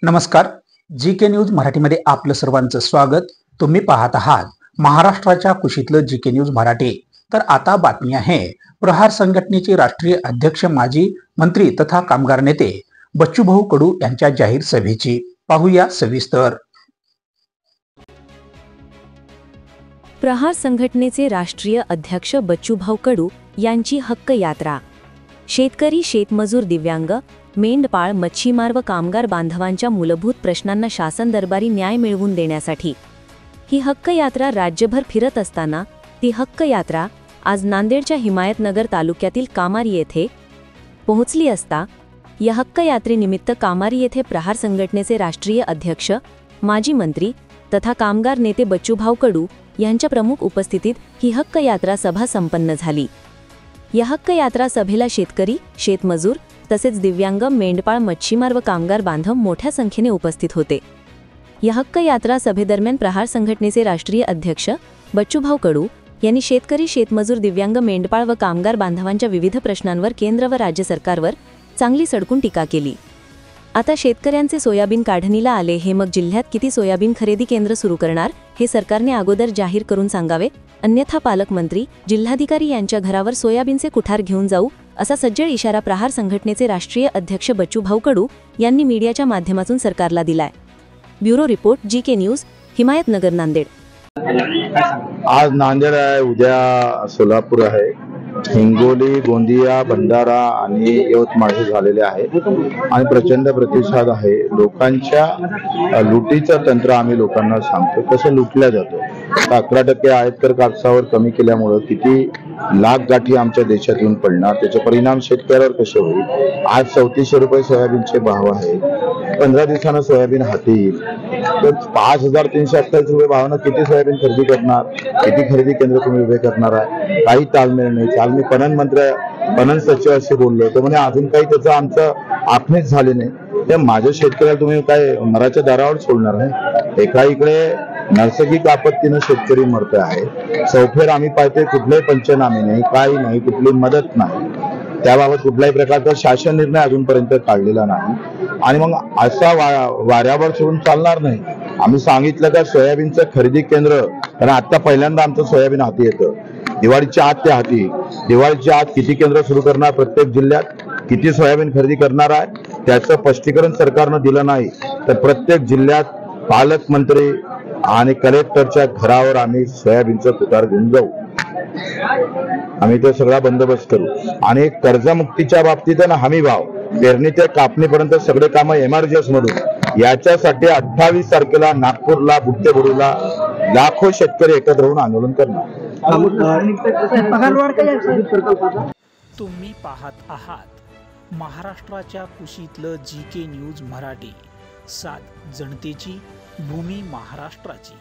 नमस्कार. GK. News मराठीमध्ये आपलं सर्वांचं स्वागत. तुम्ही पाहत आहात महाराष्ट्राच्या कुशीतलं जी.के. न्यूज मराठी. तर आता बातमी आहे प्रहार संघटनेचे राष्ट्रीय अध्यक्ष माजी मंत्री तथा कामगार नेते बच्चूभाऊ कडू यांच्या जाहीर सभेची. पाहूया सविस्तर. प्रहार संघटनेचे राष्ट्रीय अध्यक्ष बच्चूभाऊ कडू यांची हक्क यात्रा. शेतकरी, शेतमजूर, दिव्यांग, मेंढपाळ, मच्छीमार व कामगार बांधवांच्या मूलभूत प्रश्नांना शासन दरबारी न्याय मिळवून देण्यासाठी ही हक्क यात्रा राज्यभर फिरत असताना ती हक्क यात्रा आज नांदेडच्या हिमायतनगर तालुक्यातील कामारी येथे पोहोचली असता या हक्क यात्रेनिमित्त कामारी येथे प्रहार संघटनेचे राष्ट्रीय अध्यक्ष, माजी मंत्री तथा कामगार नेते बच्चूभाऊ कडू यांच्या प्रमुख उपस्थितीत ही हक्क यात्रा सभा संपन्न झाली. या हक्क यात्रा सभेला शेतकरी, शेतमजूर तसेच दिव्यांग, मेंढपाळ, मच्छीमार व कामगार बांधव मोठ्या संख्येने उपस्थित होते. या हक्क यात्रा सभेदरम्यान प्रहार संघटनेचे राष्ट्रीय अध्यक्ष बच्चूभाऊ कडू यांनी शेतकरी, शेतमजूर, दिव्यांग, मेंढपाळ व कामगार बांधवांच्या विविध प्रश्नांवर केंद्र व राज्य सरकारवर चांगली सडकून टीका केली. आता शेतकऱ्यांचे सोयाबीन काढणीला आले हे, मग जिल्ह्यात किती सोयाबीन खरेदी केंद्र सुरू करणार हे सरकारने अगोदर जाहीर करून सांगावे, अन्यथा पालकमंत्री, जिल्हाधिकारी यांच्या घरावर सोयाबीनचे कुठार घेऊन जाऊ, असा सज्जड इशारा प्रहार संघटनेचे राष्ट्रीय अध्यक्ष बच्चूभाऊ कडू यांनी मीडियाच्या माध्यमातून सरकारला दिलाय. Bureau report, GK. News, Himayatnagar, Nanded. आज नांदेड आहे, उद्या सोलापूर आहे, हिंगोली, गोंदिया, भंडारा आणि यवतमाळ हे झालेले आहे आणि प्रचंड प्रतिसाद आहे. लोकांच्या लुटीचं तंत्र आम्ही लोकांना सांगतो, कसं लुटल्या जातो. 11% आयकर कापसावर कमी केल्यामुळं किती लाख गाठी आमच्या देशात येऊन पडणार, त्याचे परिणाम शेतकऱ्यावर कसे होईल. आज 3400 रुपये सोयाबीनचे भाव आहे. 15 दिवसानं सोयाबीन हाती येईल तर 5328 रुपये भावानं किती सोयाबीन खरेदी करणार, किती खरेदी केंद्र तुम्ही उभे करणार आहे, काही ताळमेळ नाही. काल मी पणन सचिवाशी बोललो, तर म्हणे अजून काही त्याचं आमचं आखणीच झाली नाही. त्या माझ्या शेतकऱ्याला तुम्ही काय मराच्या दारावर सोडणार आहे. एका इकडे नैसर्गिक आपत्तीनं शेतकरी मरत आहे, चौफेर आम्ही पाहतोय कुठलेही पंचनामे नाही, काही नाही, कुठली मदत नाही, त्याबाबत कुठल्याही प्रकारचा शासन निर्णय अजूनपर्यंत काढलेला नाही. आणि मग असा वाऱ्यावर सोडून चालणार नाही. आम्ही सांगितलं का सोयाबीनचं खरेदी केंद्र, कारण आता पहिल्यांदा आमचं सोयाबीन हाती येतं. दिवाळीच्या आत ते हाती, दिवाळीच्या आत किती केंद्र सुरू करणार, प्रत्येक जिल्ह्यात किती सोयाबीन खरेदी करणार आहे, त्याचं स्पष्टीकरण सरकारनं दिलं नाही तर प्रत्येक जिल्ह्यात पालकमंत्री आणि कलेक्टरच्या घरावर आम्ही सोयाबीनचं कुठार घेऊन जाऊ. आम्ही तो सगळा बंदोबस्त करू. आणि कर्जमुक्तीच्या बाबतीत ना हमी भाव, पेरणी ते कापणीपर्यंत सगळे कामं एमआरजीएस मधून, याच्यासाठी 28 तारखेला नागपूरला, बुट्टेबुडूला लाखो शेतकरी एकत्र होऊन आंदोलन करणार. तुम्ही पाहत आहात महाराष्ट्राच्या कुशीतलं जी.के. न्यूज मराठी. सात जनतेची, भूमी महाराष्ट्राची.